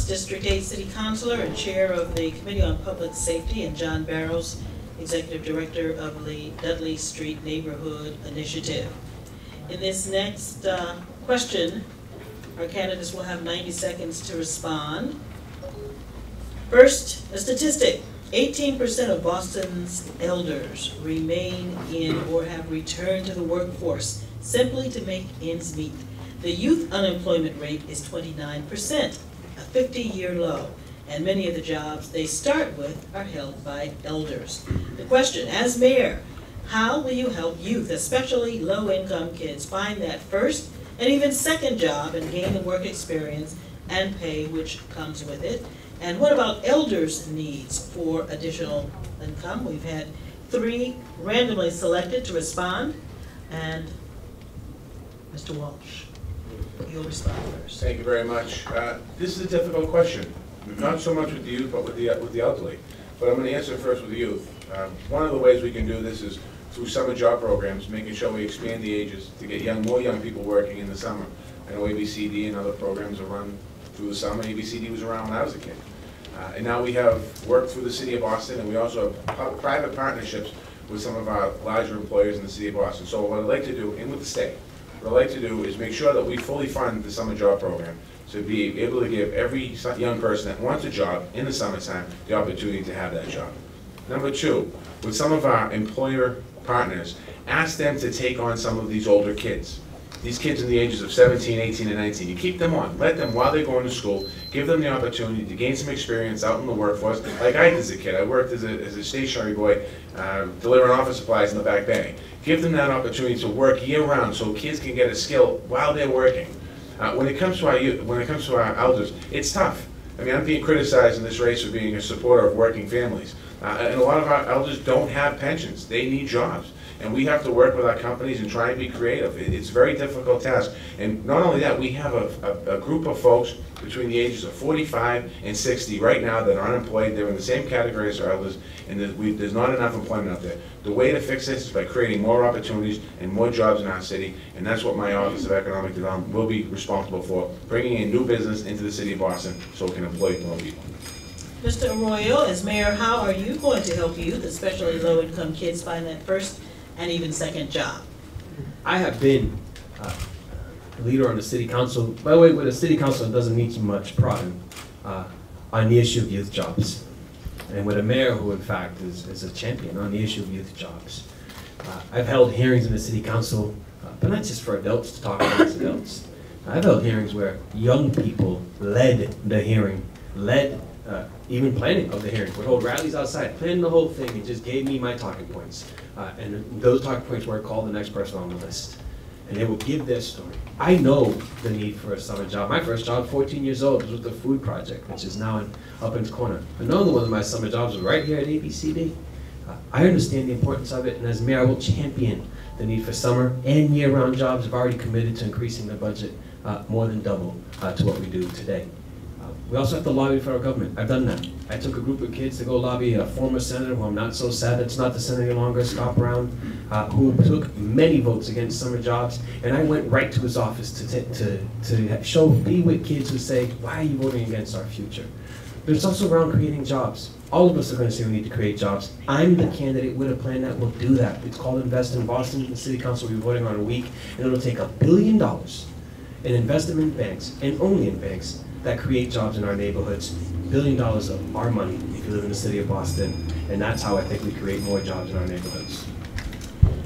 Ross, District 8 City Councilor and Chair of the Committee on Public Safety, and John Barrows, Executive Director of the Dudley Street Neighborhood Initiative. In this next question, our candidates will have 90 seconds to respond. First, a statistic. 18% of Boston's elders remain in or have returned to the workforce simply to make ends meet. The youth unemployment rate is 29%, a 50-year low, and many of the jobs they start with are held by elders. The question, as mayor, how will you help youth, especially low-income kids, find that first and even second job and gain the work experience and pay which comes with it? And what about elders' needs for additional income? We've had 3 randomly selected to respond, and Mr. Walsh, you'll respond first. Thank you very much. This is a difficult question, not so much with the youth, but with the elderly. But I'm going to answer it first with the youth. One of the ways we can do this is through summer job programs, making sure we expand the ages to get more young people working in the summer. I know ABCD and other programs are run through the summer. ABCD was around when I was a kid. And now we have worked through the city of Boston, and we also have private partnerships with some of our larger employers in the city of Boston. So what I'd like to do, and with the state, what I'd like to do is make sure that we fully fund the summer job program to be able to give every young person that wants a job in the summertime the opportunity to have that job. Number 2, with some of our employer partners, ask them to take on some of these older kids. These kids in the ages of 17, 18, and 19. You keep them on. Let them, while they're going to school, give them the opportunity to gain some experience out in the workforce. Like I did as a kid. I worked as a stationary boy, delivering office supplies in the back bay. Give them that opportunity to work year-round so kids can get a skill while they're working. When it comes to our youth, when it comes to our elders, it's tough. I mean, I'm being criticized in this race for being a supporter of working families. And a lot of our elders don't have pensions. They need jobs. And we have to work with our companies and try and be creative. It's a very difficult task. And not only that, we have a group of folks between the ages of 45 and 60 right now that are unemployed. They're in the same category as our elders, and there's not enough employment out there. The way to fix this is by creating more opportunities and more jobs in our city, and that's what my Office of Economic Development will be responsible for, bringing in new business into the city of Boston so it can employ more people. Mr. Arroyo, as mayor, how are you going to help youth, especially low-income kids, find that first and even second job? I have been a leader on the city council. By the way, with a city council, it doesn't need too much prodding on the issue of youth jobs. And with a mayor who, in fact, is a champion on the issue of youth jobs. I've held hearings in the city council, but not just for adults to talk against adults. I've held hearings where young people led the hearing, led even planning of the hearing, would hold rallies outside, planned the whole thing, and just gave me my talking points. And those talking points were called the next person on the list. And they would give their story. I know the need for a summer job. My first job, 14 years old, was with the food project, which is now up in the corner. Another one of my summer jobs was right here at ABCD. I understand the importance of it, and as mayor, I will champion the need for summer and year-round jobs. I've already committed to increasing the budget more than double to what we do today. We also have to lobby the federal government. I've done that. I took a group of kids to go lobby a former senator, who I'm not so sad that's not the senator any longer, Scott Brown, who took many votes against summer jobs, and I went right to his office to be with kids who say, why are you voting against our future? But it's also around creating jobs. All of us are going to say we need to create jobs. I'm the candidate with a plan that will do that. It's called Invest in Boston. The City Council will be voting on in a week, and it'll take $1 billion and invest them in banks, and only in banks, that create jobs in our neighborhoods. $1 billion of our money if you live in the city of Boston, and that's how I think we create more jobs in our neighborhoods.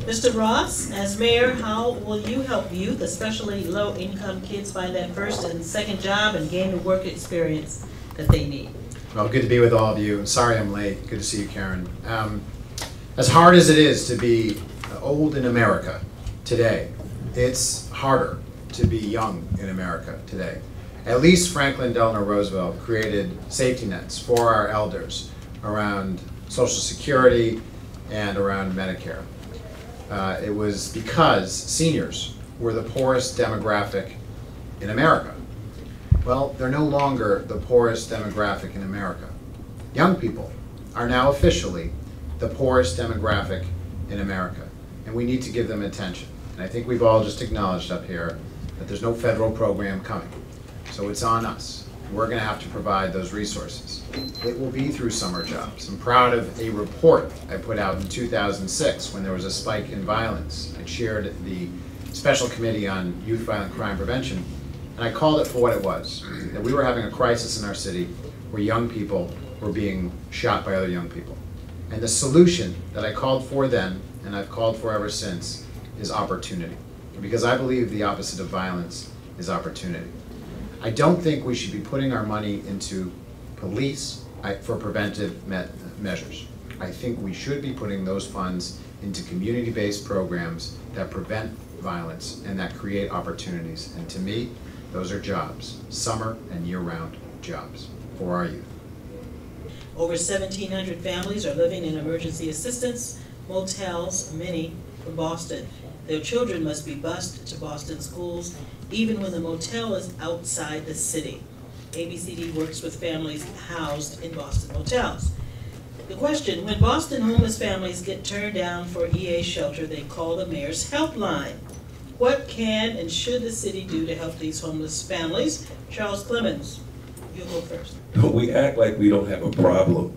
Mr. Ross, as mayor, how will you help youth, especially low-income kids, find that first and second job and gain the work experience that they need? Well, good to be with all of you. Sorry I'm late. Good to see you, Karen. As hard as it is to be old in America today, it's harder to be young in America today. At least Franklin Delano Roosevelt created safety nets for our elders around Social Security and around Medicare. It was because seniors were the poorest demographic in America. Well, they're no longer the poorest demographic in America. Young people are now officially the poorest demographic in America, and we need to give them attention. And I think we've all just acknowledged up here that there's no federal program coming. So it's on us. we're going to have to provide those resources. It will be through summer jobs. I'm proud of a report I put out in 2006 when there was a spike in violence. I chaired the Special Committee on Youth Violent Crime Prevention, and I called it for what it was, that we were having a crisis in our city where young people were being shot by other young people. And the solution that I called for then, and I've called for ever since, is opportunity. Because I believe the opposite of violence is opportunity. I don't think we should be putting our money into police for preventive measures. I think we should be putting those funds into community-based programs that prevent violence and that create opportunities. And to me, those are jobs, summer and year-round jobs for our youth. Over 1,700 families are living in emergency assistance motels, many from Boston. Their children must be bused to Boston schools, even when the motel is outside the city. ABCD works with families housed in Boston motels. The question, when Boston homeless families get turned down for EA shelter, they call the mayor's helpline. What can and should the city do to help these homeless families? Charles Clemens, you'll go first. We act like we don't have a problem,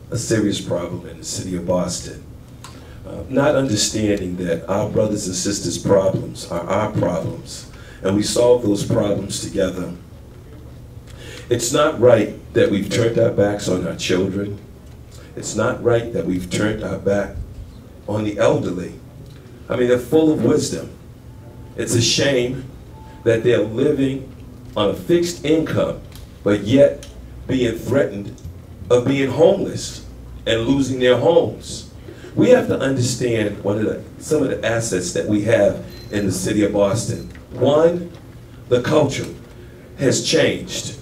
a serious problem in the city of Boston. Not understanding that our brothers and sisters' problems are our problems, and we solve those problems together. It's not right that we've turned our backs on our children. It's not right that we've turned our back on the elderly. I mean, they're full of wisdom. It's a shame that they're living on a fixed income, but yet being threatened of being homeless and losing their homes. We have to understand some of the assets that we have in the city of Boston. One, the culture has changed.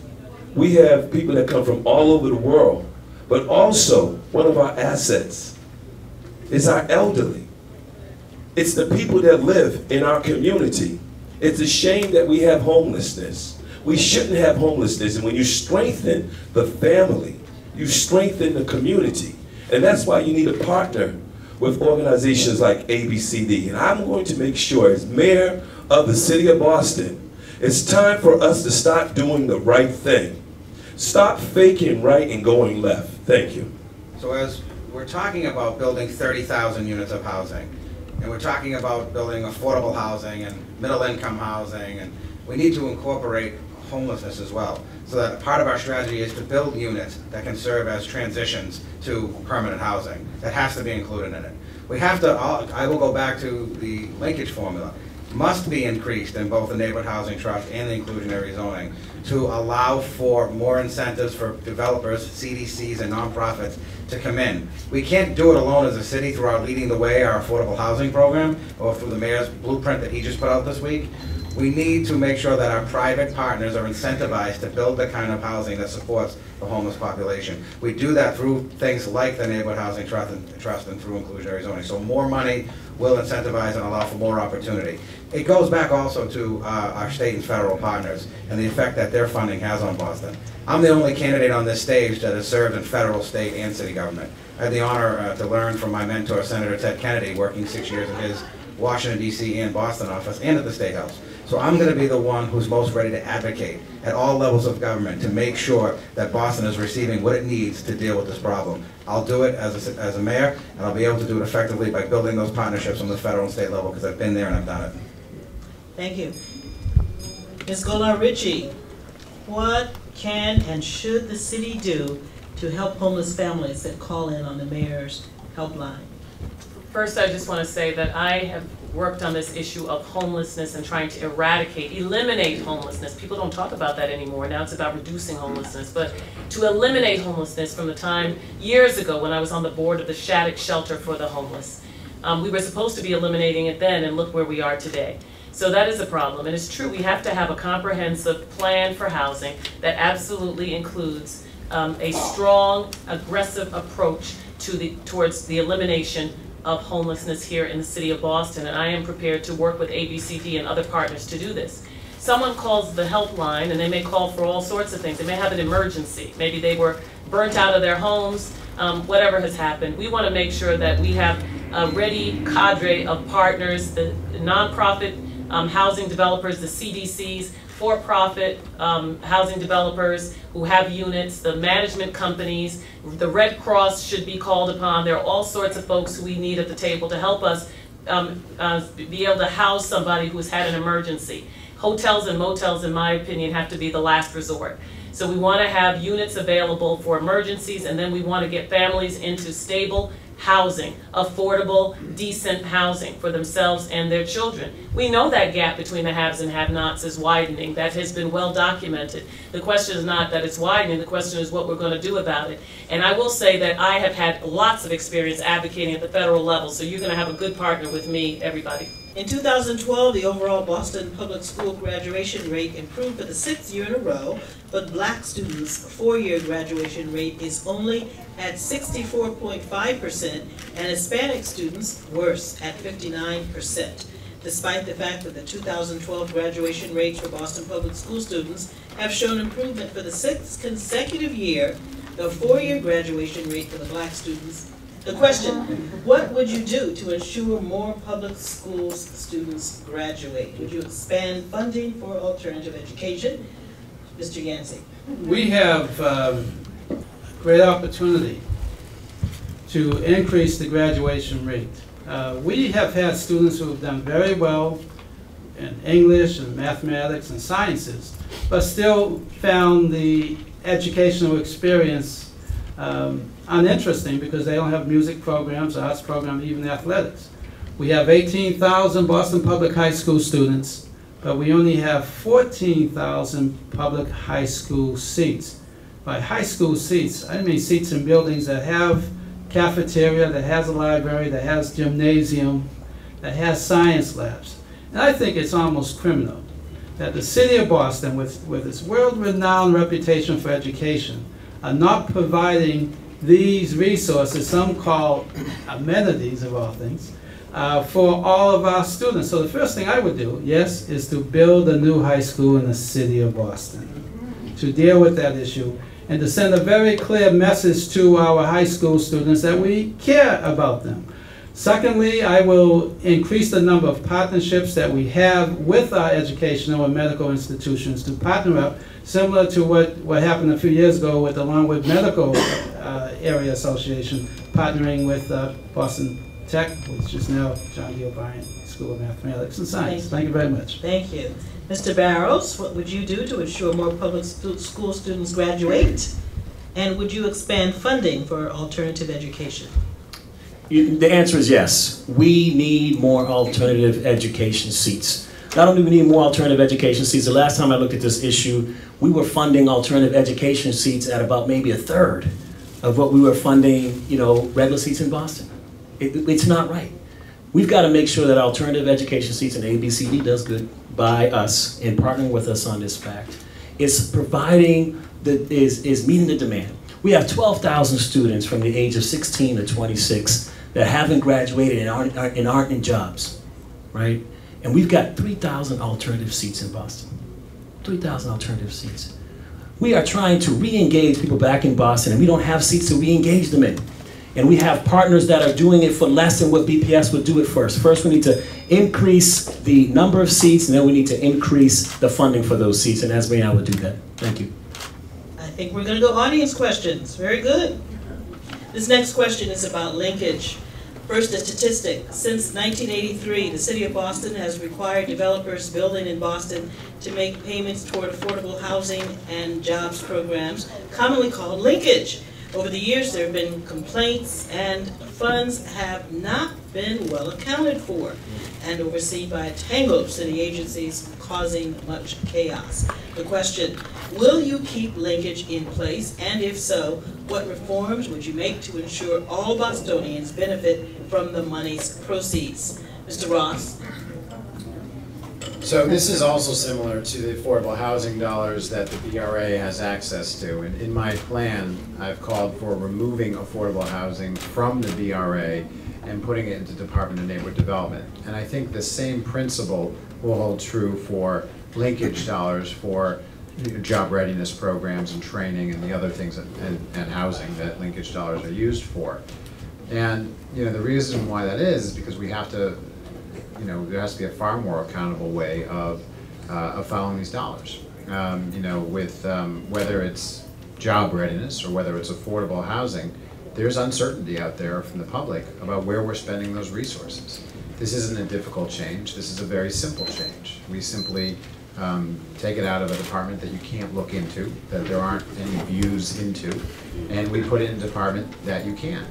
We have people that come from all over the world, but also one of our assets is our elderly. It's the people that live in our community. It's a shame that we have homelessness. We shouldn't have homelessness, and when you strengthen the family, you strengthen the community. And that's why you need a partner with organizations like ABCD. And I'm going to make sure, as mayor of the city of Boston, it's time for us to start doing the right thing. Stop faking right and going left. Thank you. So as we're talking about building 30,000 units of housing, and we're talking about building affordable housing and middle-income housing, and we need to incorporate homelessness as well. So that part of our strategy is to build units that can serve as transitions to permanent housing. That has to be included in it. We have to, I will go back to the linkage formula, must be increased in both the neighborhood housing trust and the inclusionary zoning to allow for more incentives for developers, CDCs, and nonprofits to come in. We can't do it alone as a city through our Leading the Way, our affordable housing program, or through the mayor's blueprint that he just put out this week. We need to make sure that our private partners are incentivized to build the kind of housing that supports the homeless population. We do that through things like the neighborhood housing trust and through inclusionary zoning. So more money will incentivize and allow for more opportunity. It goes back also to our state and federal partners and the effect that their funding has on Boston. I'm the only candidate on this stage that has served in federal, state, and city government. I had the honor to learn from my mentor, Senator Ted Kennedy, working 6 years in his Washington, D.C. and Boston office and at the State House. So I'm going to be the one who's most ready to advocate at all levels of government to make sure that Boston is receiving what it needs to deal with this problem. I'll do it as a mayor, and I'll be able to do it effectively by building those partnerships on the federal and state level because I've been there and I've done it. Thank you. Ms. Golar-Ritchie, what can and should the city do to help homeless families that call in on the mayor's helpline? First, I just want to say that I have worked on this issue of homelessness and trying to eliminate homelessness. People don't talk about that anymore. Now it's about reducing homelessness. But to eliminate homelessness from the time years ago when I was on the board of the Shattuck Shelter for the Homeless. We were supposed to be eliminating it then, and look where we are today. So that is a problem. And it's true, we have to have a comprehensive plan for housing that absolutely includes a strong, aggressive approach towards the elimination of homelessness here in the city of Boston, and I am prepared to work with ABCD and other partners to do this. Someone calls the helpline, and they may call for all sorts of things. They may have an emergency. Maybe they were burnt out of their homes, whatever has happened. We want to make sure that we have a ready cadre of partners, the nonprofit housing developers, the CDCs, for-profit housing developers who have units, the management companies, the Red Cross should be called upon. There are all sorts of folks who we need at the table to help us be able to house somebody who's had an emergency. Hotels and motels, in my opinion, have to be the last resort. So we want to have units available for emergencies, and then we want to get families into stable housing, affordable, decent housing for themselves and their children. We know that gap between the haves and have-nots is widening. That has been well documented. The question is not that it's widening, the question is what we're going to do about it. And I will say that I have had lots of experience advocating at the federal level, so you're going to have a good partner with me, everybody. In 2012, the overall Boston public school graduation rate improved for the 6th year in a row, but black students' 4-year graduation rate is only at 64.5%, and Hispanic students worse at 59%. Despite the fact that the 2012 graduation rates for Boston public school students have shown improvement for the 6th consecutive year, the 4-year graduation rate for the black students. The question, what would you do to ensure more public schools students graduate? Would you expand funding for alternative education? Mr. Yancey. We have great opportunity to increase the graduation rate. We have had students who have done very well in English and mathematics and sciences, but still found the educational experience uninteresting because they don't have music programs, arts programs, even athletics. We have 18,000 Boston Public High School students, but we only have 14,000 public high school seats. By high school seats, I mean seats in buildings that have cafeteria, that has a library, that has gymnasium, that has science labs. And I think it's almost criminal that the city of Boston, with its world-renowned reputation for education, are not providing these resources, some call amenities of all things, for all of our students. So the first thing I would do, yes, is to build a new high school in the city of Boston to deal with that issue and to send a very clear message to our high school students that we care about them. Secondly, I will increase the number of partnerships that we have with our educational and medical institutions to partner up, similar to what happened a few years ago with the Longwood Medical Area Association, partnering with Boston Tech, which is now John D. O'Brien School of Mathematics and Science. Thank you very much. Thank you. Mr. Barrows, what would you do to ensure more public school students graduate? And would you expand funding for alternative education? The answer is yes. We need more alternative education seats. Not only do we need more alternative education seats, the last time I looked at this issue, we were funding alternative education seats at about maybe a third of what we were funding, regular seats in Boston. It's not right. We've got to make sure that alternative education seats, and ABCD does good by us in partnering with us on this fact, is providing, is meeting the demand. We have 12,000 students from the age of 16 to 26 that haven't graduated and aren't in jobs, right? And we've got 3,000 alternative seats in Boston. 3,000 alternative seats. We are trying to re-engage people back in Boston, and we don't have seats to re-engage them in. And we have partners that are doing it for less than what BPS would do it first. First, we need to increase the number of seats, and then we need to increase the funding for those seats, and Esme and I would do that. Thank you. I think we're going to go audience questions. Very good. This next question is about linkage. First, a statistic. Since 1983, the City of Boston has required developers building in Boston to make payments toward affordable housing and jobs programs, commonly called linkage. Over the years, there have been complaints, and funds have not been well accounted for and overseen by a tangle of city agencies, causing much chaos. The question, will you keep linkage in place, and if so, what reforms would you make to ensure all Bostonians benefit from the money's proceeds? Mr. Ross. So this is also similar to the affordable housing dollars that the BRA has access to. And in my plan, I've called for removing affordable housing from the BRA and putting it into Department of Neighborhood Development. And I think the same principle will hold true for linkage dollars for job readiness programs and training and the other things and housing that linkage dollars are used for. And the reason why that is because we have to, there has to be a far more accountable way of of following these dollars. You know, with whether it's job readiness or whether it's affordable housing, there's uncertainty out there from the public about where we're spending those resources. This isn't a difficult change. This is a very simple change. We simply take it out of a department that you can't look into, that there aren't any views into, and we put it in a department that you can.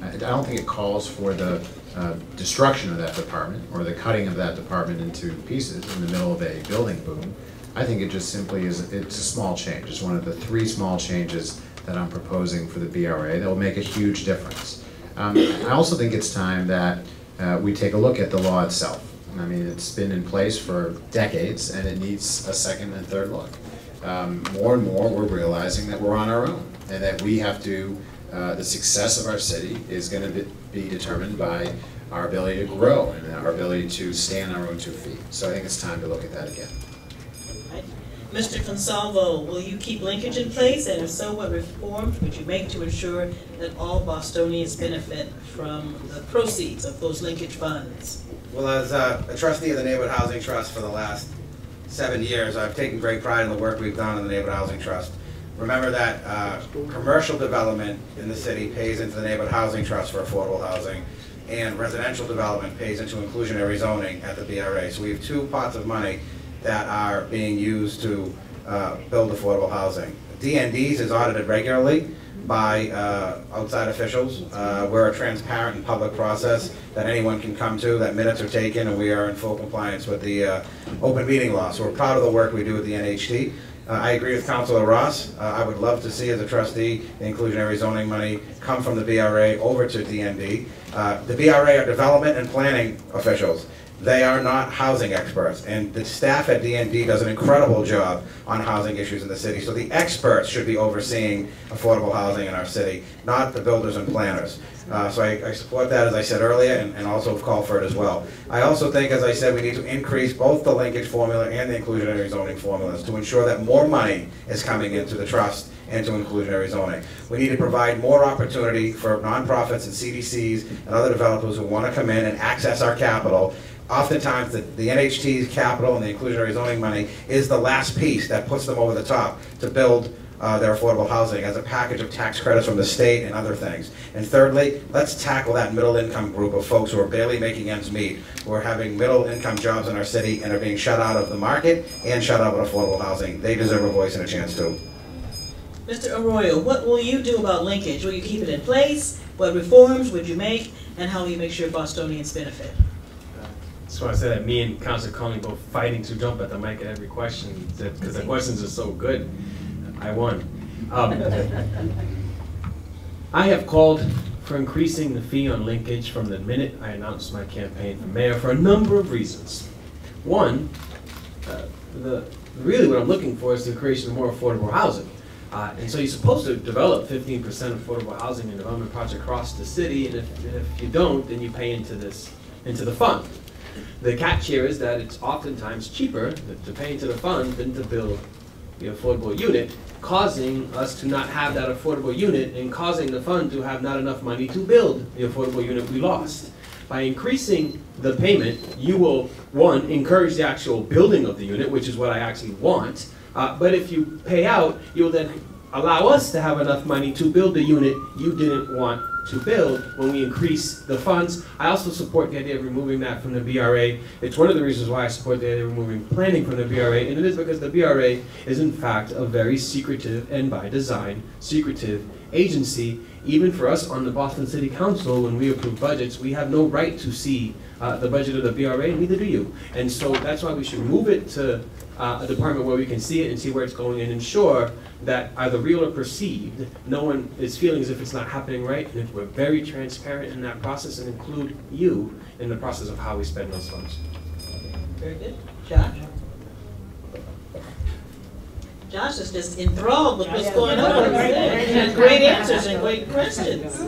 I don't think it calls for the destruction of that department or the cutting of that department into pieces in the middle of a building boom. I think it just simply is, it's a small change. It's one of the 3 small changes that I'm proposing for the BRA that will make a huge difference. I also think it's time that we take a look at the law itself. I mean, it's been in place for decades and it needs a second and third look. More and more we're realizing that we're on our own and that we have to, the success of our city is going to be determined by our ability to grow and our ability to stand on our own 2 feet. So I think it's time to look at that again. Mr. Consalvo, will you keep linkage in place, and if so, what reforms would you make to ensure that all Bostonians benefit from the proceeds of those linkage funds? Well, as a trustee of the Neighborhood Housing Trust for the last 7 years, I've taken great pride in the work we've done in the Neighborhood Housing Trust. Remember that commercial development in the city pays into the Neighborhood Housing Trust for affordable housing, and residential development pays into inclusionary zoning at the BRA. So we have 2 pots of money that are being used to build affordable housing. DND's is audited regularly by outside officials. We're a transparent and public process that anyone can come to, that minutes are taken, and we are in full compliance with the open meeting law. So we're proud of the work we do with the NHT. I agree with Councilor Ross. I would love to see, as a trustee, the inclusionary zoning money come from the BRA over to DND. The BRA are development and planning officials. They are not housing experts, and the staff at DND does an incredible job on housing issues in the city. So the experts should be overseeing affordable housing in our city, not the builders and planners. So I support that, as I said earlier, and also call for it as well. I also think, as I said, we need to increase both the linkage formula and the inclusionary zoning formulas to ensure that more money is coming into the trust and to inclusionary zoning. We need to provide more opportunity for nonprofits and CDCs and other developers who want to come in and access our capital. Oftentimes, the NHT's capital and the inclusionary zoning money is the last piece that puts them over the top to build their affordable housing as a package of tax credits from the state and other things. And thirdly, let's tackle that middle income group of folks who are barely making ends meet, who are having middle income jobs in our city and are being shut out of the market and shut out of affordable housing. They deserve a voice and a chance too. Mr. Arroyo, what will you do about linkage? Will you keep it in place? What reforms would you make? And how will you make sure Bostonians benefit? Just want to say that me and Councilor Conley both fighting to jump at the mic at every question because the questions are so good. I won. I have called for increasing the fee on linkage from the minute I announced my campaign for mayor for a number of reasons. One, really what I'm looking for is the creation of more affordable housing. And so you're supposed to develop 15% affordable housing and development projects across the city, and if you don't, then you pay into the fund. The catch here is that it's oftentimes cheaper to pay into the fund than to build the affordable unit, causing us to not have that affordable unit and causing the fund to have not enough money to build the affordable unit we lost. By increasing the payment, you will, one, encourage the actual building of the unit, which is what I actually want, but if you pay out, you'll then allow us to have enough money to build the unit you didn't want to build when we increase the funds. I also support the idea of removing that from the BRA. It's one of the reasons why I support the idea of removing planning from the BRA, and it is because the BRA is in fact a very secretive and by design secretive agency. Even for us on the Boston City Council, when we approve budgets, we have no right to see the budget of the BRA, and neither do you. And so that's why we should move it to a department where we can see it and see where it's going and ensure that either real or perceived, no one is feeling as if it's not happening right, and if we're very transparent in that process and include you in the process of how we spend those funds. Very good. Josh? Josh is just enthralled with what's going on today. Great answers and great questions.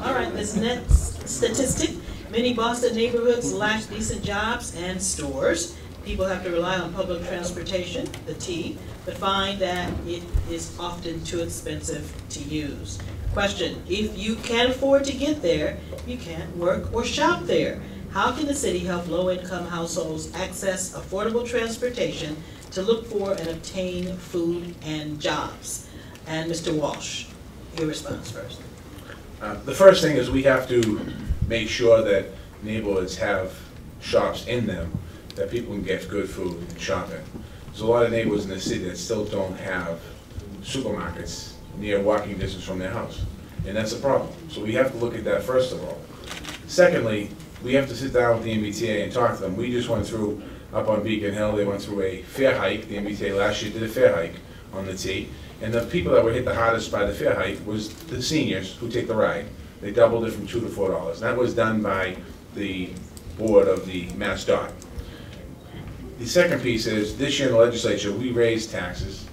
All right, this next statistic. Many Boston neighborhoods lack decent jobs and stores. People have to rely on public transportation, the T, but find that it is often too expensive to use. Question, if you can't afford to get there, you can't work or shop there. How can the city help low-income households access affordable transportation to look for and obtain food and jobs? And Mr. Walsh, your response first. The first thing is we have to make sure that neighborhoods have shops in them that people can get good food and shop in. There's a lot of neighborhoods in the city that still don't have supermarkets near walking distance from their house, and that's a problem. So we have to look at that first of all. Secondly, we have to sit down with the MBTA and talk to them. We just went through, up on Beacon Hill, they went through a fare hike. The MBTA last year did a fare hike on the T, and the people that were hit the hardest by the fare hike was the seniors who take the ride. They doubled it from $2 to $4. That was done by the board of the Mass DOT. The second piece is, this year in the legislature, we raised taxes,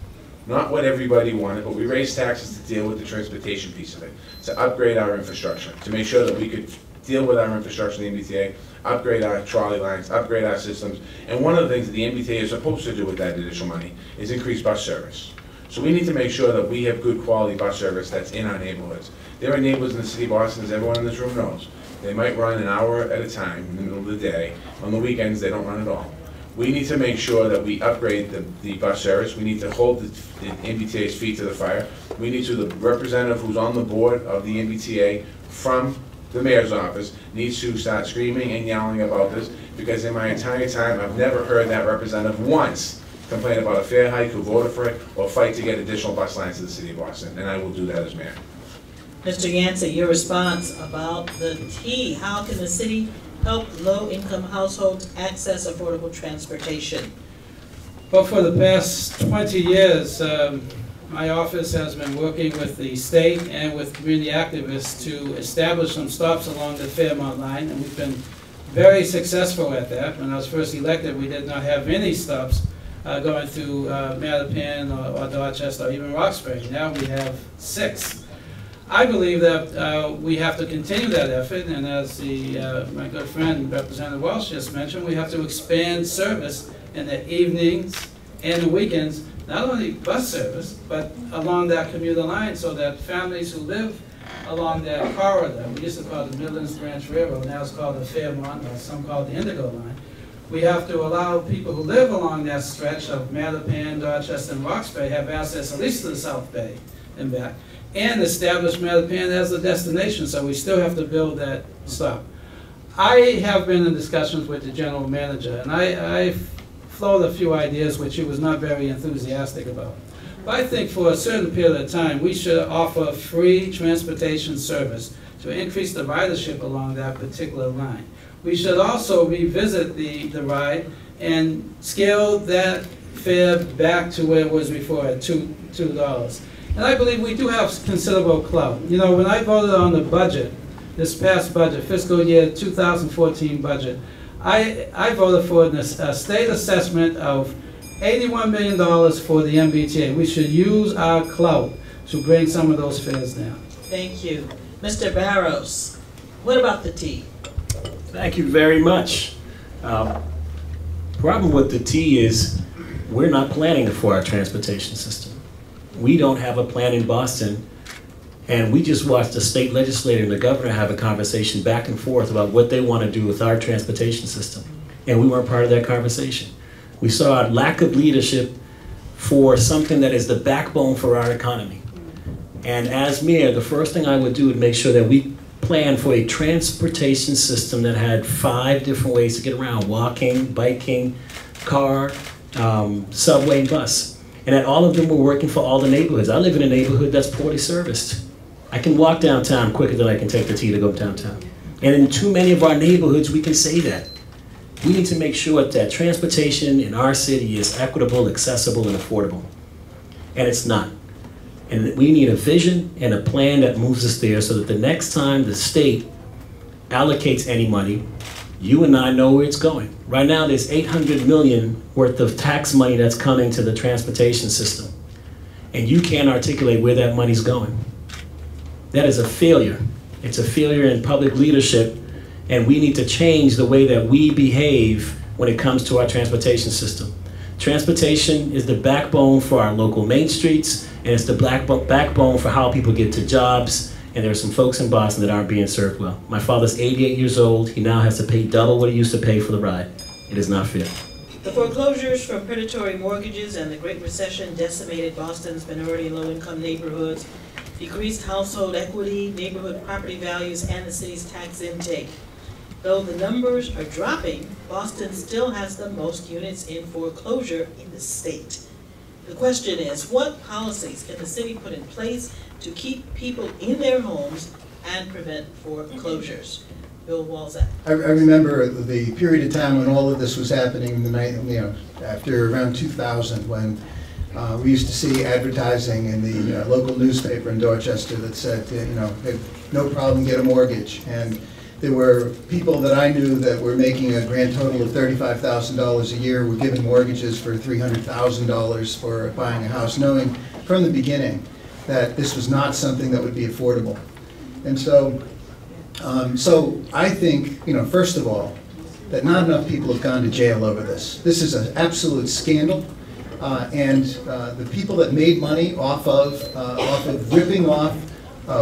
not what everybody wanted, but we raised taxes to deal with the transportation piece of it, to upgrade our infrastructure, to make sure that we could deal with our infrastructure in the MBTA, upgrade our trolley lines, upgrade our systems. And one of the things that the MBTA is supposed to do with that additional money is increase bus service. So we need to make sure that we have good quality bus service that's in our neighborhoods. There are neighborhoods in the city of Boston, as everyone in this room knows. They might run an hour at a time in the middle of the day. On the weekends, they don't run at all. We need to make sure that we upgrade the bus service. We need to hold the MBTA's feet to the fire. We need to, the representative who's on the board of the MBTA from the mayor's office needs to start screaming and yelling about this, because in my entire time, I've never heard that representative once complain about a fare hike, who voted for it, or fight to get additional bus lines to the city of Boston, and I will do that as mayor. Mr. Yancey, your response about the T. How can the city help low-income households access affordable transportation? Well, for the past 20 years, my office has been working with the state and with community activists to establish some stops along the Fairmont line, and we've been very successful at that. When I was first elected, we did not have any stops going through Mattapan or Dorchester or even Roxbury. Now we have 6. I believe that we have to continue that effort, and as my good friend Representative Welsh just mentioned, we have to expand service in the evenings and the weekends, not only bus service, but along that commuter line, so that families who live along that corridor, we used to call it the Midlands Branch Railroad, now it's called the Fairmont, or some call it the Indigo Line. We have to allow people who live along that stretch of Mattapan, Dorchester, and Roxbury have access at least to the South Bay and back, and establish Mattapan as a destination, so we still have to build that stop. I have been in discussions with the general manager, and I floated a few ideas which he was not very enthusiastic about. But I think for a certain period of time, we should offer free transportation service to increase the ridership along that particular line. We should also revisit the ride and scale that fare back to where it was before at $2. And I believe we do have considerable clout. You know, when I voted on the budget, this past budget, fiscal year 2014 budget, I voted for a state assessment of $81 million for the MBTA. We should use our clout to bring some of those fares down. Thank you. Mr. Barros, what about the T? Thank you very much. Problem with the T is we're not planning for our transportation system. We don't have a plan in Boston, and we just watched the state legislator and the governor have a conversation back and forth about what they want to do with our transportation system, and we weren't part of that conversation. We saw a lack of leadership for something that is the backbone for our economy. And as mayor, the first thing I would do would make sure that we plan for a transportation system that had 5 different ways to get around: walking, biking, car, subway, and bus. And that all of them were working for all the neighborhoods. I live in a neighborhood that's poorly serviced. I can walk downtown quicker than I can take the T to go downtown. And in too many of our neighborhoods, we can say that. We need to make sure that transportation in our city is equitable, accessible, and affordable. And it's not. And we need a vision and a plan that moves us there, so that the next time the state allocates any money, you and I know where it's going. Right now, there's $800 million worth of tax money that's coming to the transportation system. And you can't articulate where that money's going. That is a failure. It's a failure in public leadership, and we need to change the way that we behave when it comes to our transportation system. Transportation is the backbone for our local main streets, and it's the backbone for how people get to jobs and there are some folks in Boston that aren't being served well. My father's 88 years old. He now has to pay double what he used to pay for the ride. It is not fair. The foreclosures from predatory mortgages and the Great Recession decimated Boston's minority and low-income neighborhoods, decreased household equity, neighborhood property values, and the city's tax intake. Though the numbers are dropping, Boston still has the most units in foreclosure in the state. The question is, what policies can the city put in place to keep people in their homes and prevent foreclosures? Bill Walzak. I remember the period of time when all of this was happening in the night, after around 2000, when we used to see advertising in the local newspaper in Dorchester that said, hey, no problem, get a mortgage. And there were people that I knew that were making a grand total of $35,000 a year, were given mortgages for $300,000 for buying a house, knowing from the beginning that this was not something that would be affordable. And so I think, first of all, that not enough people have gone to jail over this. This is an absolute scandal, and the people that made money off of ripping off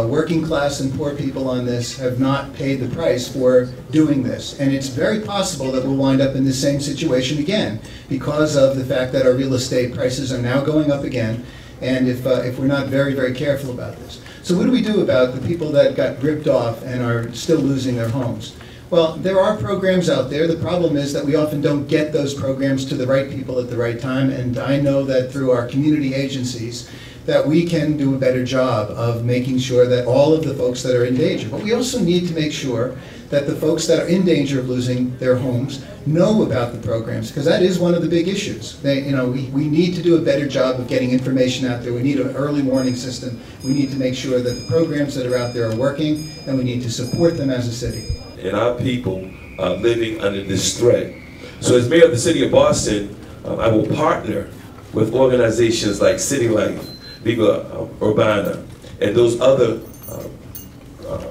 working class and poor people on this have not paid the price for doing this. And it's very possible that we'll wind up in the same situation again because of the fact that our real estate prices are now going up again, and if we're not very, very careful about this. So what do we do about the people that got ripped off and are still losing their homes? Well, there are programs out there. The problem is that we often don't get those programs to the right people at the right time, and I know that through our community agencies that we can do a better job of making sure that all of the folks that are in danger. But we also need to make sure that the folks that are in danger of losing their homes know about the programs, because that is one of the big issues. We need to do a better job of getting information out there. We need an early warning system. We need to make sure that the programs that are out there are working, and we need to support them as a city. And our people are living under this threat. So as mayor of the city of Boston, I will partner with organizations like City Life, Viva Urbana, and those other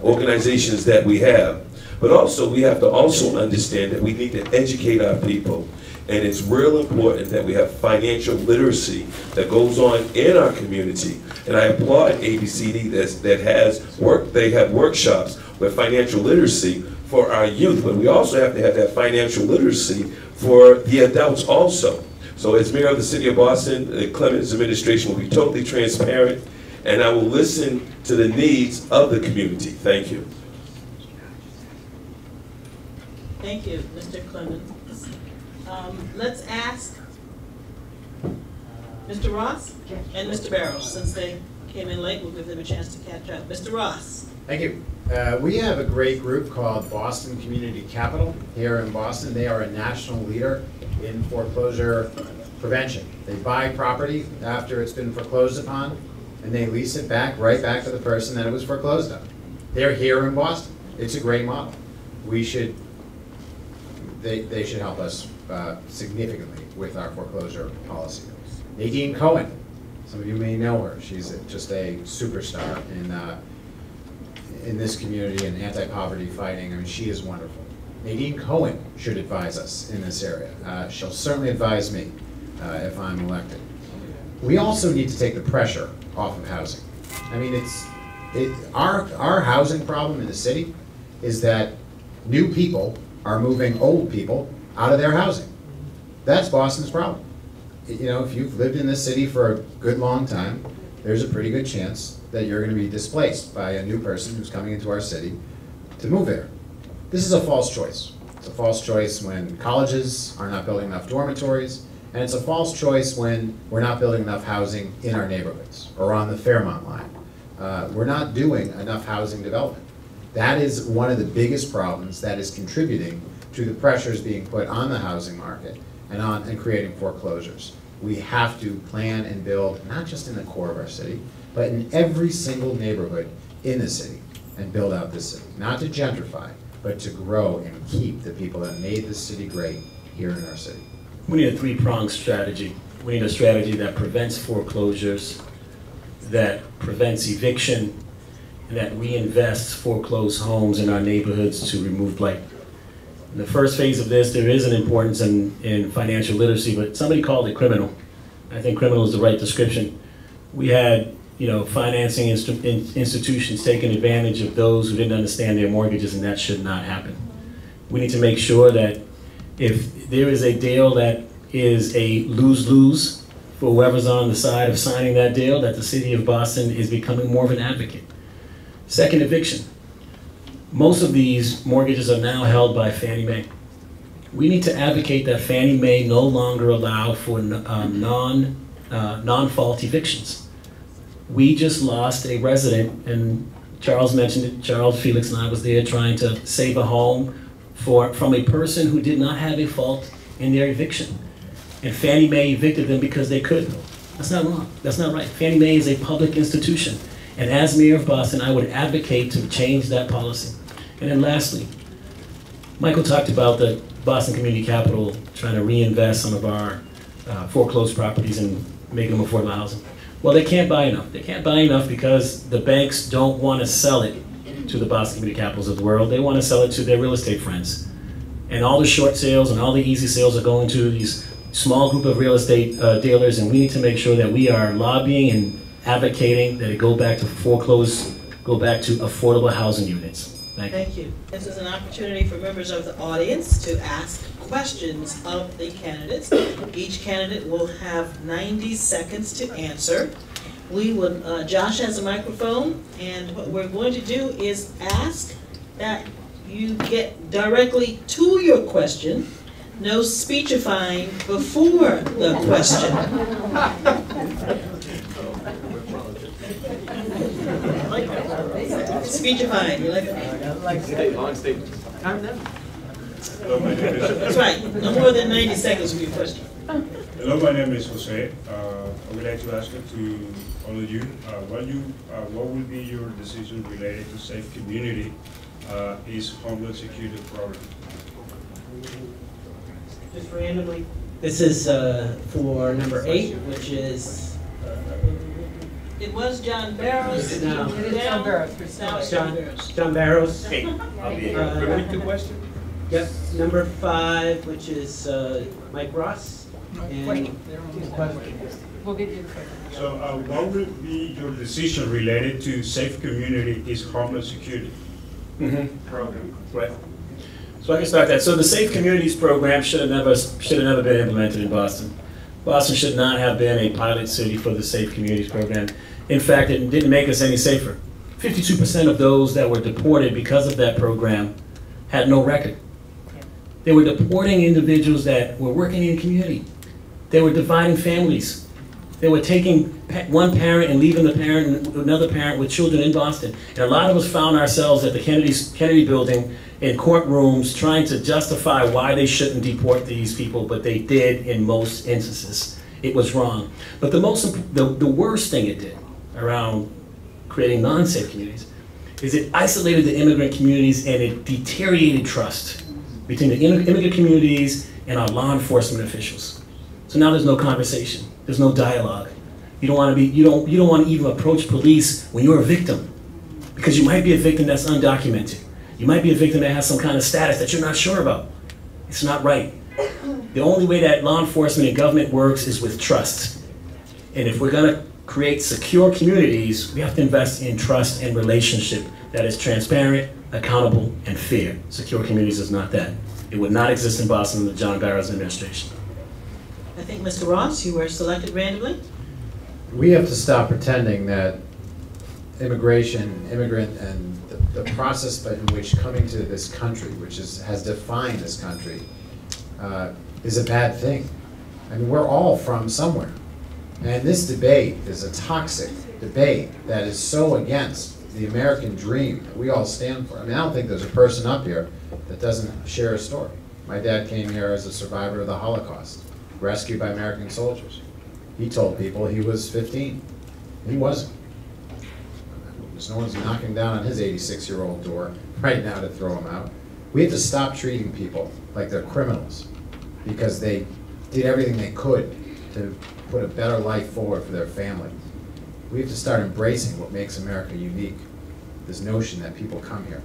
organizations that we have. But also, we have to also understand that we need to educate our people. And it's real important that we have financial literacy that goes on in our community. And I applaud ABCD that has work. They have workshops with financial literacy for our youth, but we also have to have that financial literacy for the adults also. So as mayor of the city of Boston, the Clemens administration will be totally transparent, and I will listen to the needs of the community. Thank you. Thank you, Mr. Clemens. Let's ask Mr. Ross and Mr. Barrows. Since they came in late, we'll give them a chance to catch up. Mr. Ross. Thank you. We have a great group called Boston Community Capital here in Boston. They are a national leader in foreclosure prevention. They buy property after it's been foreclosed upon, and they lease it right back to the person that it was foreclosed on. They're here in Boston. It's a great model. They should help us significantly with our foreclosure policy. Nadine Cohen, some of you may know her. She's just a superstar in this community and anti-poverty fighting. I mean, she is wonderful. Nadine Cohen should advise us in this area. She'll certainly advise me if I'm elected. We also need to take the pressure off of housing. I mean, our housing problem in the city is that new people are moving old people out of their housing. That's Boston's problem. If you've lived in this city for a good long time, there's a pretty good chance that you're going to be displaced by a new person who's coming into our city to move there. This is a false choice. It's a false choice when colleges are not building enough dormitories, and it's a false choice when we're not building enough housing in our neighborhoods or on the Fairmont line. We're not doing enough housing development. That is one of the biggest problems that is contributing to the pressures being put on the housing market and creating foreclosures. We have to plan and build, not just in the core of our city, but in every single neighborhood in the city, and build out this city. Not to gentrify, but to grow and keep the people that made this city great here in our city. We need a three-pronged strategy. We need a strategy that prevents foreclosures, that prevents eviction, and that reinvests foreclosed homes in our neighborhoods to remove blight. In the first phase of this, there is an importance in financial literacy, but somebody called it criminal. I think criminal is the right description. We had financing institutions taking advantage of those who didn't understand their mortgages, and that should not happen. We need to make sure that if there is a deal that is a lose-lose for whoever's on the side of signing that deal, that the city of Boston is becoming more of an advocate. Second, eviction. Most of these mortgages are now held by Fannie Mae. We need to advocate that Fannie Mae no longer allow for non-fault evictions. We just lost a resident, and Charles mentioned it, Charles, Felix, and I was there trying to save a home from a person who did not have a fault in their eviction. And Fannie Mae evicted them because they could. That's not wrong. That's not right. Fannie Mae is a public institution. And as mayor of Boston, I would advocate to change that policy. And then lastly, Michael talked about the Boston Community Capital trying to reinvest some of our foreclosed properties and make them affordable housing. Well, they can't buy enough. They can't buy enough because the banks don't want to sell it to the Boston Community Capitals of the world. They want to sell it to their real estate friends. And all the short sales and all the easy sales are going to these small group of real estate dealers, and we need to make sure that we are lobbying and advocating that it go back to affordable housing units. Thank you. This is an opportunity for members of the audience to ask questions of the candidates. Each candidate will have 90 seconds to answer. Josh has a microphone, and what we're going to do is ask that you get directly to your question. No speechifying before the question. Speechifying, you like that? Long statements. That's right, no more than 90 seconds for your question. Hello, my name is Jose. I would like to ask you to all of you, what will be your decision related to Safe Community, is Homeland Security program? Just randomly. This is for number 8, which is. It was John Barrows. No. It is John Barrows. Now it's John Barrows. John Barrows. Hey, I'll be here. Repeat the question. Yep. Number 5, which is Mike Ross. And we'll get you the question. So, what would be your decision related to Safe Community is Homeland Security program? Right. So I can start that. So the Safe Communities program should have never been implemented in Boston. Boston should not have been a pilot city for the Safe Communities program. In fact, it didn't make us any safer. 52% of those that were deported because of that program had no record. They were deporting individuals that were working in the community. They were dividing families. They were taking one parent and leaving the parent and another parent with children in Boston. And a lot of us found ourselves at the Kennedy building in courtrooms trying to justify why they shouldn't deport these people, but they did in most instances. It was wrong. But the worst thing it did around creating non-safe communities is it isolated the immigrant communities and it deteriorated trust between the immigrant communities and our law enforcement officials. So now there's no conversation. There's no dialogue. You don't want to even approach police when you're a victim, because you might be a victim that's undocumented. You might be a victim that has some kind of status that you're not sure about. It's not right. The only way that law enforcement and government works is with trust. And if we're going to create secure communities, we have to invest in trust and relationship that is transparent, accountable, and fair. Secure communities is not that. It would not exist in Boston under John Barrows' administration. I think, Mr. Ross, you were selected randomly. We have to stop pretending that immigrant, and the process in which coming to this country, which has defined this country, is a bad thing. I mean, we're all from somewhere. And this debate is a toxic debate that is so against the American dream that we all stand for. I mean, I don't think there's a person up here that doesn't share a story. My dad came here as a survivor of the Holocaust, rescued by American soldiers. He told people he was 15. He wasn't. No one's knocking down on his 86-year-old door right now to throw him out. We have to stop treating people like they're criminals because they did everything they could to put a better life forward for their family. We have to start embracing what makes America unique, this notion that people come here.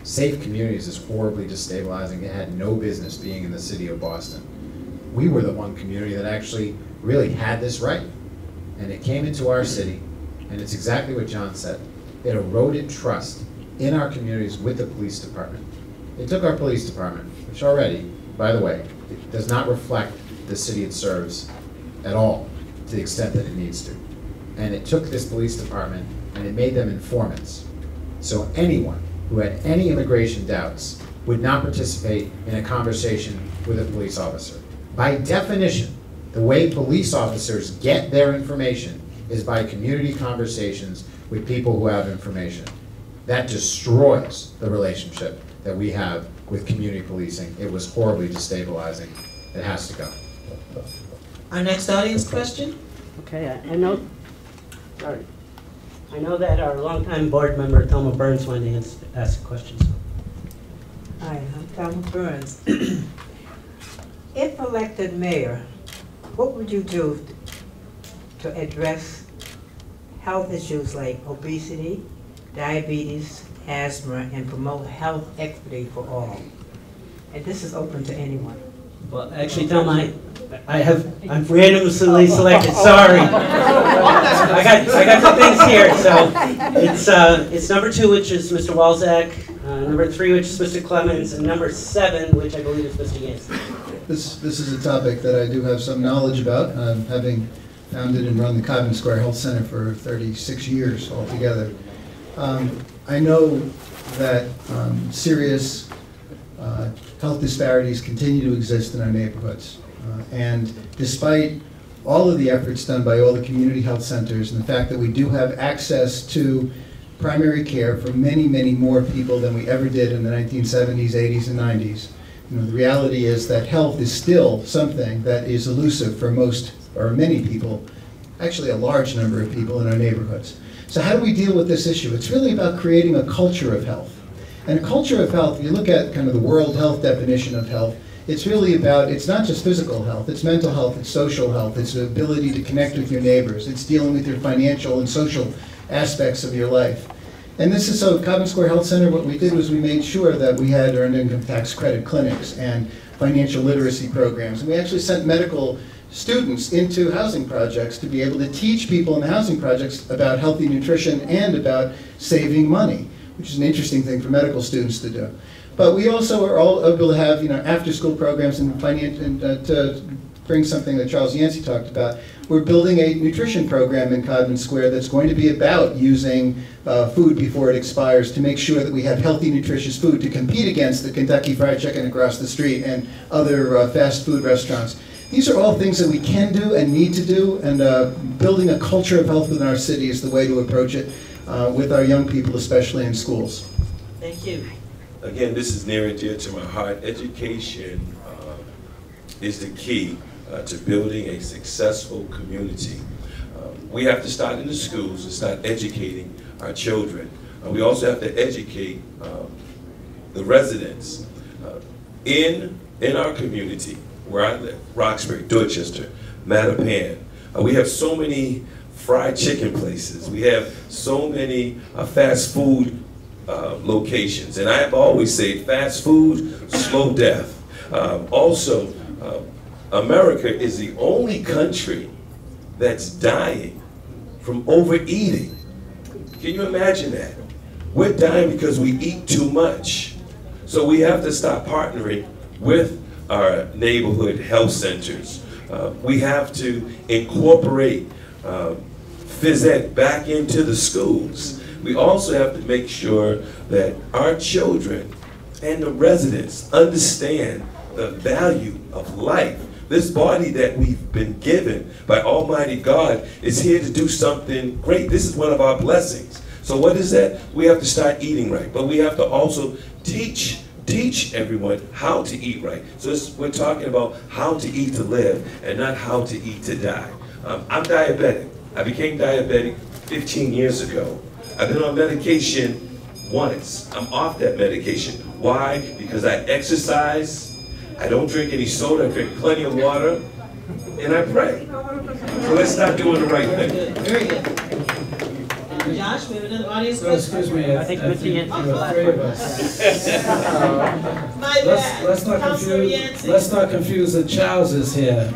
Safe communities is horribly destabilizing. It had no business being in the city of Boston. We were the one community that actually really had this right. And it came into our city, And it's exactly what John said. It eroded trust in our communities with the police department. It took our police department, which already, by the way, it does not reflect the city it serves at all to the extent that it needs to. And it took this police department and it made them informants. So anyone who had any immigration doubts would not participate in a conversation with a police officer. By definition, the way police officers get their information is by community conversations with people who have information. That destroys the relationship that we have with community policing. It was horribly destabilizing. It has to go. Our next audience question? Okay, I know, sorry. I know that our longtime board member, Thelma Burns, wanted to ask a question. Hi, I'm Thelma Burns. If elected mayor, what would you do to address health issues like obesity, diabetes, asthma, and promote health equity for all? And this is open to anyone. Well, actually, Thelma, I'm randomly selected, sorry. I got the things here, so it's number 2, which is Mr. Walczak, number 3, which is Mr. Clemens, and number 7, which I believe is Mr. Yancey. This is a topic that I do have some knowledge about, having founded and run the Codman Square Health Center for 36 years altogether. I know that serious health disparities continue to exist in our neighborhoods. And despite all of the efforts done by all the community health centers and the fact that we do have access to primary care for many, many more people than we ever did in the 1970s, 80s, and 90s, the reality is that health is still something that is elusive for most or many people, actually a large number of people in our neighborhoods. So how do we deal with this issue? It's really about creating a culture of health. And a culture of health, if you look at kind of the World Health definition of health, it's really about, it's not just physical health, it's mental health, it's social health, it's the ability to connect with your neighbors, it's dealing with your financial and social aspects of your life. And this is so, Codman Square Health Center, what we did was we made sure that we had earned income tax credit clinics and financial literacy programs. And we actually sent medical students into housing projects to be able to teach people in the housing projects about healthy nutrition and about saving money, which is an interesting thing for medical students to do. But we also are all able to have, after-school programs and to bring something that Charles Yancey talked about. We're building a nutrition program in Codman Square that's going to be about using food before it expires to make sure that we have healthy, nutritious food to compete against the Kentucky Fried Chicken across the street and other fast food restaurants. These are all things that we can do and need to do, and building a culture of health within our city is the way to approach it with our young people, especially in schools. Thank you. Again, this is near and dear to my heart. Education is the key to building a successful community. We have to start in the schools and start educating our children. We also have to educate the residents in our community, where I live, Roxbury, Dorchester, Mattapan. We have so many fried chicken places. We have so many fast food locations. And I have always said, fast food, slow death. Also, America is the only country that's dying from overeating. Can you imagine that? We're dying because we eat too much. So we have to stop partnering with our neighborhood health centers. We have to incorporate phys ed back into the schools. We also have to make sure that our children and the residents understand the value of life. This body that we've been given by Almighty God is here to do something great. This is one of our blessings. So what is that? We have to start eating right, but we have to also teach everyone how to eat right. So we're talking about how to eat to live and not how to eat to die. I'm diabetic. I became diabetic 15 years ago. I've been on medication once. I'm off that medication. Why? Because I exercise, I don't drink any soda, I drink plenty of water, and I pray. So let's start doing the right thing. Very good. Josh, we have another audience So, question. excuse me, I think Mr. Yancey there are three of us. My bad. Let's not confuse the Childeses here.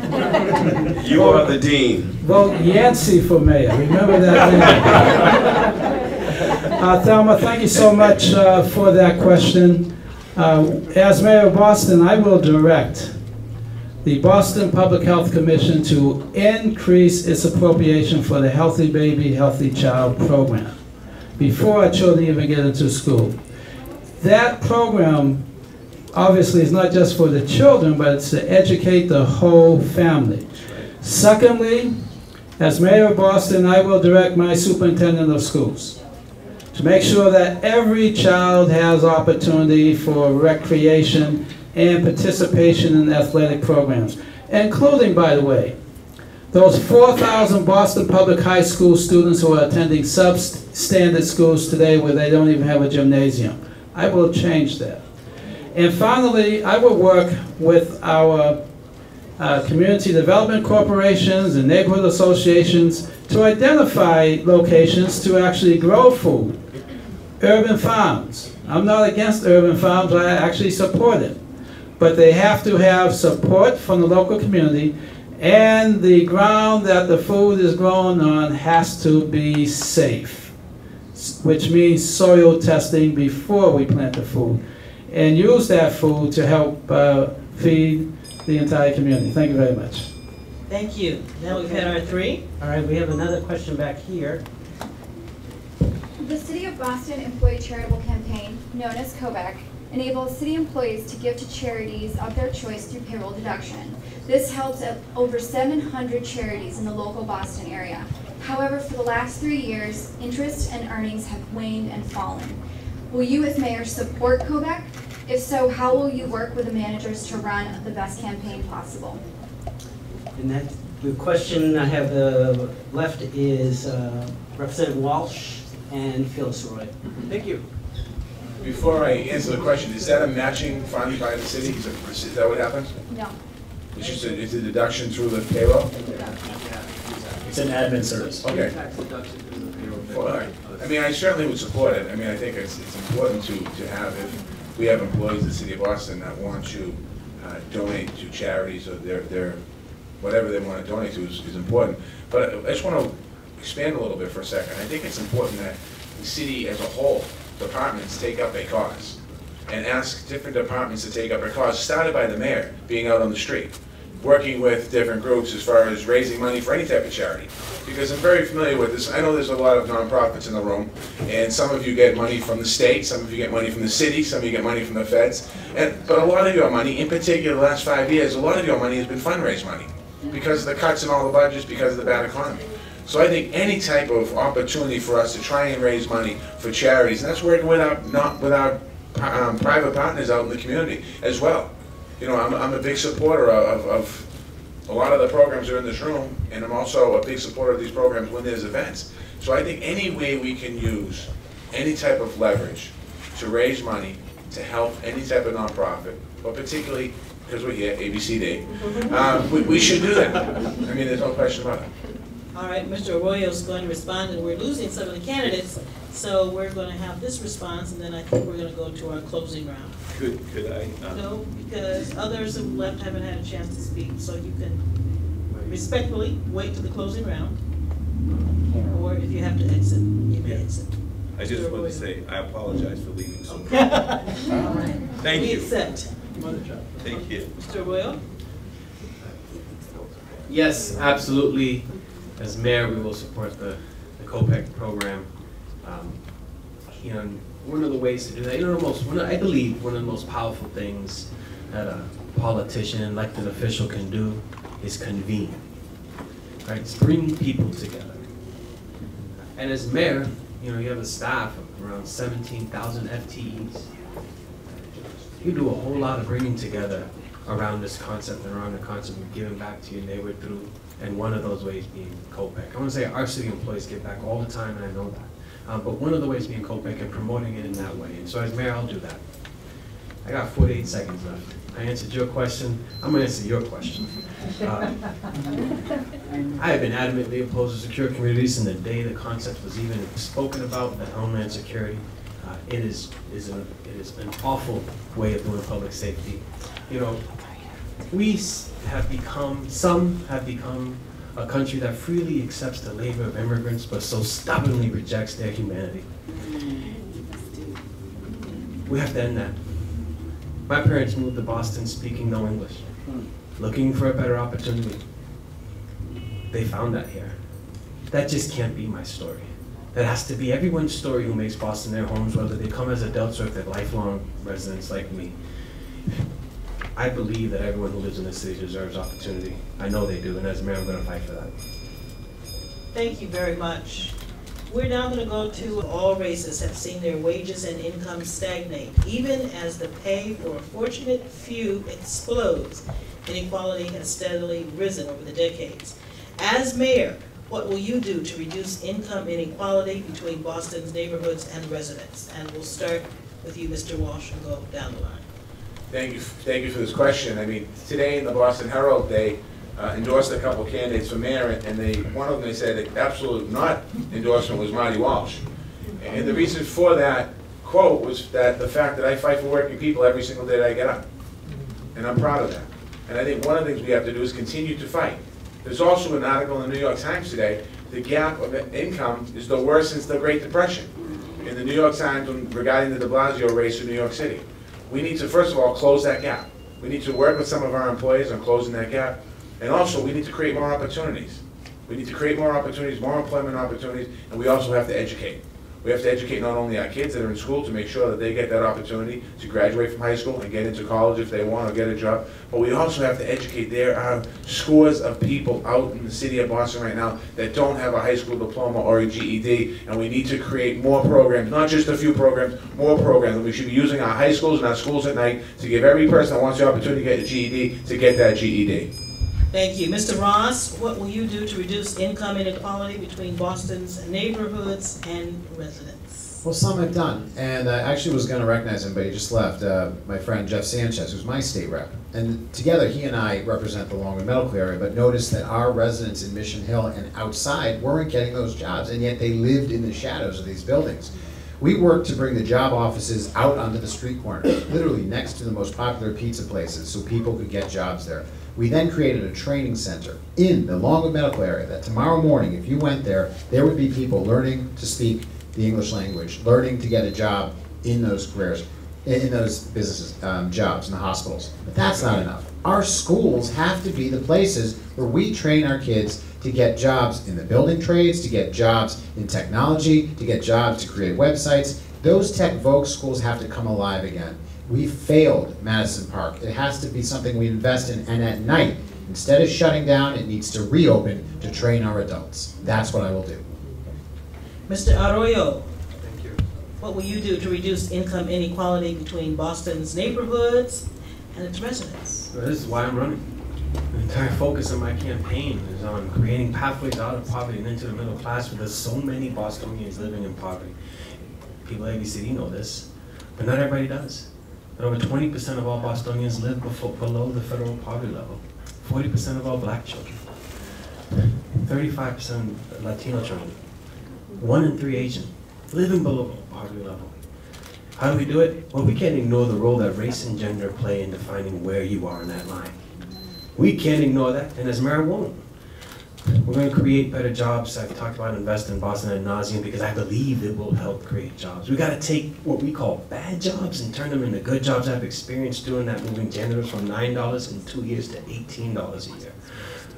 You are the dean. Vote Yancey for mayor, remember that name. Thelma, thank you so much for that question. As mayor of Boston, I will direct the Boston Public Health Commission to increase its appropriation for the Healthy Baby, Healthy Child program before our children even get into school. That program obviously is not just for the children, but it's to educate the whole family. Secondly, as mayor of Boston, I will direct my superintendent of schools to make sure that every child has opportunity for recreation and participation in athletic programs, including, by the way, those 4,000 Boston Public High School students who are attending substandard schools today where they don't even have a gymnasium. I will change that. And finally, I will work with our community development corporations and neighborhood associations to identify locations to actually grow food. Urban farms. I'm not against urban farms, I actually support it. But they have to have support from the local community, and the ground that the food is grown on has to be safe, which means soil testing before we plant the food, and use that food to help feed the entire community. Thank you very much. Thank you. Now we've had our three. All right, we have another question back here. The City of Boston Employee Charitable Campaign, known as COBAC, enables city employees to give to charities of their choice through payroll deduction. This helps at over 700 charities in the local Boston area. However, for the last 3 years, interest and earnings have waned and fallen. Will you as mayor support COBAC? If so, how will you work with the managers to run the best campaign possible? And that, the question I have left is Representative Walsh and Phyllis Roy. Thank you. Before I answer the question, is that a matching fund by the city? Is that what happens? No. It's just it's a deduction through the payroll? It's an admin service. Okay. Well, all right. I mean, I certainly would support it. I mean, I think it's important to have, if we have employees in the city of Boston that want to donate to charities or their whatever they want to donate to is important. But I just want to expand a little bit for a second. I think it's important that the city as a whole, departments take up a cause and ask different departments to take up a cause, started by the mayor being out on the street, working with different groups as far as raising money for any type of charity. Because I'm very familiar with this. I know there's a lot of nonprofits in the room, and some of you get money from the state, some of you get money from the city, some of you get money from the feds. But a lot of your money, in particular the last 5 years, a lot of your money has been fundraised money because of the cuts in all the budgets, because of the bad economy. So I think any type of opportunity for us to try and raise money for charities, and that's working with our private partners out in the community as well. You know, I'm a big supporter of a lot of the programs that are in this room, and I'm also a big supporter of these programs when there's events. So I think any way we can use any type of leverage to raise money to help any type of nonprofit, but particularly because we're here, ABCD, we should do that. I mean, there's no question about it. All right, Mr. Arroyo's going to respond, and we're losing some of the candidates, so we're going to have this response, and then I think we're going to go to our closing round. Could I? No, because others who left haven't had a chance to speak, so you can respectfully wait to the closing round, or if you have to exit, you may exit. I just want to say, I apologize for leaving so okay. All right. Thank you. We accept. Thank you. Mr. Arroyo? Yes, absolutely. As mayor, we will support the COPEC program. You know, one of the ways to do that, you know, I believe one of the most powerful things that a politician, elected official can do is convene, right? It's bring people together. And as mayor, you know, you have a staff of around 17,000 FTEs. You do a whole lot of bringing together around this concept and around the concept of giving back to your neighbor through, and one of those ways being COPEC. I want to say our city employees give back all the time, and I know that. But one of the ways being COPEC and promoting it in that way. And so as mayor, I'll do that. I got 48 seconds left. I answered your question. I'm going to answer your question. I have been adamantly opposed to secure communities from the day the concept was even spoken about at Homeland Security. It is an awful way of doing public safety. You know, some have become a country that freely accepts the labor of immigrants, but so stubbornly rejects their humanity. We have to end that. My parents moved to Boston speaking no English, looking for a better opportunity. They found that here. That just can't be my story. That has to be everyone's story who makes Boston their homes, whether they come as adults or if they're lifelong residents like me. I believe that everyone who lives in this city deserves opportunity. I know they do, and as mayor, I'm going to fight for that. Thank you very much. We're now going to go to all races have seen their wages and income stagnate, even as the pay for a fortunate few explodes. Inequality has steadily risen over the decades. As mayor, what will you do to reduce income inequality between Boston's neighborhoods and residents? And we'll start with you, Mr. Walsh, and go down the line. Thank you for this question. I mean, today in the Boston Herald, they endorsed a couple candidates for mayor, and one of them, they said the absolute not endorsement was Marty Walsh. And the reason for that quote was that the fact that I fight for working people every single day that I get up. And I'm proud of that. And I think one of the things we have to do is continue to fight. There's also an article in the New York Times today, the gap of income is the worst since the Great Depression. In the New York Times regarding the de Blasio race in New York City. We need to, first of all, close that gap. We need to work with some of our employees on closing that gap. And also, we need to create more opportunities. We need to create more opportunities, more employment opportunities, and we also have to educate. We have to educate not only our kids that are in school to make sure that they get that opportunity to graduate from high school and get into college if they want or get a job, but we also have to educate. There are scores of people out in the city of Boston right now that don't have a high school diploma or a GED, and we need to create more programs, not just a few programs, more programs. And we should be using our high schools and our schools at night to give every person that wants the opportunity to get a GED to get that GED. Thank you. Mr. Ross, what will you do to reduce income inequality between Boston's neighborhoods and residents? Well, some I've done, and I actually was going to recognize him, but he just left. My friend Jeff Sanchez, who's my state rep. And together, he and I represent the Longwood Medical area, but noticed that our residents in Mission Hill and outside weren't getting those jobs, and yet they lived in the shadows of these buildings. We worked to bring the job offices out onto the street corners, literally next to the most popular pizza places, so people could get jobs there. We then created a training center in the Longwood Medical area that tomorrow morning, if you went there, there would be people learning to speak the English language, learning to get a job in those careers, in those businesses, jobs in the hospitals. But that's not enough. Our schools have to be the places where we train our kids to get jobs in the building trades, to get jobs in technology, to get jobs to create websites. Those tech vogue schools have to come alive again. We failed Madison Park. It has to be something we invest in, and at night, instead of shutting down, it needs to reopen to train our adults. That's what I will do. Mr. Arroyo, thank you. What will you do to reduce income inequality between Boston's neighborhoods and its residents? Well, this is why I'm running. The entire focus of my campaign is on creating pathways out of poverty and into the middle class, because there's so many Bostonians living in poverty. People at ABCD know this, but not everybody does. But over 20% of all Bostonians live below the federal poverty level. 40% of all black children. 35% Latino children. 1 in 3 Asian living below poverty level. How do we do it? Well, we can't ignore the role that race and gender play in defining where you are in that line. We can't ignore that, and as mayor, won't. We're going to create better jobs. I've talked about invest in Boston ad nauseum because I believe it will help create jobs. We got to take what we call bad jobs and turn them into good jobs. I've experienced doing that, moving janitors from $9 in 2 years to $18 a year.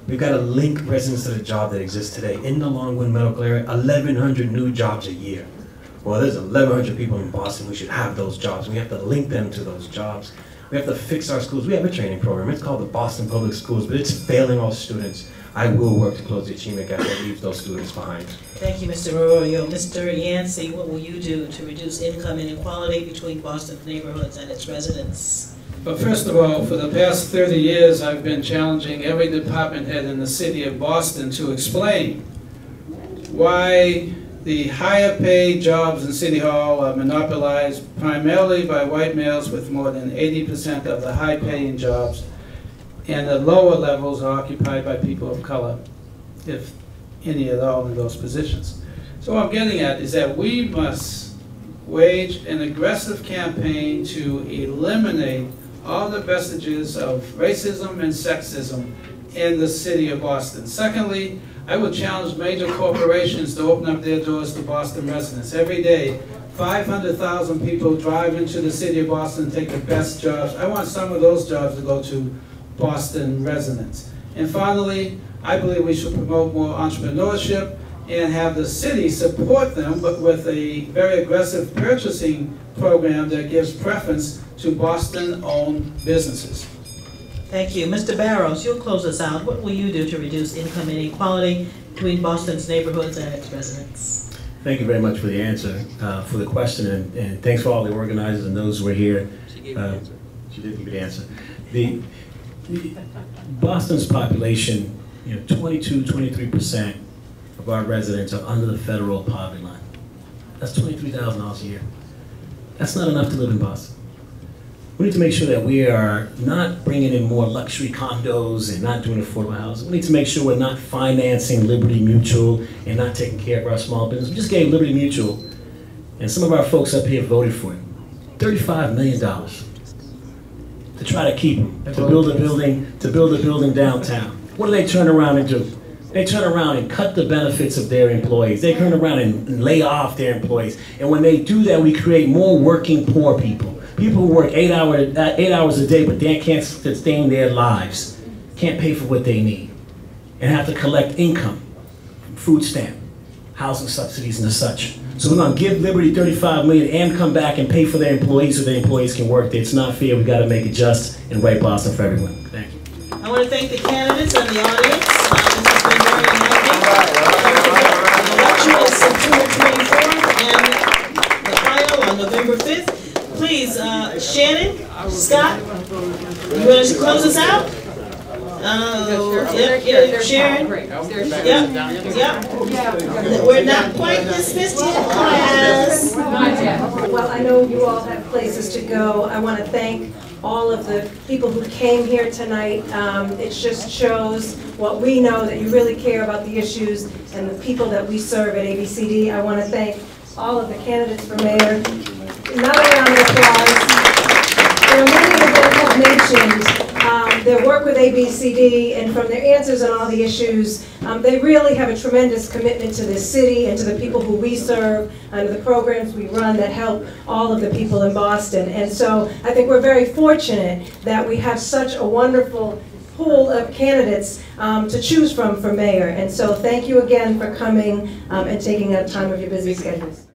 We've got to link residents to the job that exists today. In the Longwood Medical area, 1,100 new jobs a year. Well, there's 1,100 people in Boston who should have those jobs. We have to link them to those jobs. We have to fix our schools. We have a training program. It's called the Boston Public Schools, but it's failing all students. I will work to close the achievement gap that leaves those students behind. Thank you, Mr. Arroyo. Mr. Yancey, what will you do to reduce income inequality between Boston's neighborhoods and its residents? But first of all, for the past 30 years, I've been challenging every department head in the city of Boston to explain why the higher paid jobs in City Hall are monopolized primarily by white males with more than 80% of the high paying jobs, and the lower levels are occupied by people of color, if any at all in those positions. So what I'm getting at is that we must wage an aggressive campaign to eliminate all the vestiges of racism and sexism in the city of Boston. Secondly, I would challenge major corporations to open up their doors to Boston residents. Every day, 500,000 people drive into the city of Boston and take the best jobs. I want some of those jobs to go to Boston residents. And finally, I believe we should promote more entrepreneurship and have the city support them, but with a very aggressive purchasing program that gives preference to Boston-owned businesses. Thank you. Mr. Barrows, you'll close us out. What will you do to reduce income inequality between Boston's neighborhoods and its residents? Thank you very much for the answer, for the question, and thanks for all the organizers and those who are here. She did give the answer. The Boston's population, 22–23% of our residents are under the federal poverty line. That's $23,000 a year. That's not enough to live in Boston. We need to make sure that we are not bringing in more luxury condos and not doing affordable housing. We need to make sure we're not financing Liberty Mutual and not taking care of our small business. We just gave Liberty Mutual, and some of our folks up here voted for it, $35 million to try to keep them, to build a building downtown. What do they turn around and do? They turn around and cut the benefits of their employees. They turn around and lay off their employees. And when they do that, we create more working poor people. People who work 8 hours a day, but they can't sustain their lives, can't pay for what they need, and have to collect income, food stamp, housing subsidies and such. So we're gonna give Liberty $35 million and come back and pay for their employees so their employees can work there. It's not fair. We gotta make it just and right Boston for everyone. Thank you. I want to thank the candidates and the audience. This has been very enlightening. The election is September 24th and the final on November 5th. Please, Shannon, Scott, you want to close us out? Yep, Sharon. Yep. We're not quite dismissed yet, class. Well, I know you all have places to go. I want to thank all of the people who came here tonight. It just shows what we know, that you really care about the issues and the people that we serve at ABCD. I want to thank all of the candidates for mayor. Another round of applause. There are many of them have mentioned their work with ABCD, and from their answers on all the issues, they really have a tremendous commitment to this city and to the people who we serve and the programs we run that help all of the people in Boston. And so I think we're very fortunate that we have such a wonderful pool of candidates to choose from for mayor. And so thank you again for coming and taking out time of your busy schedules.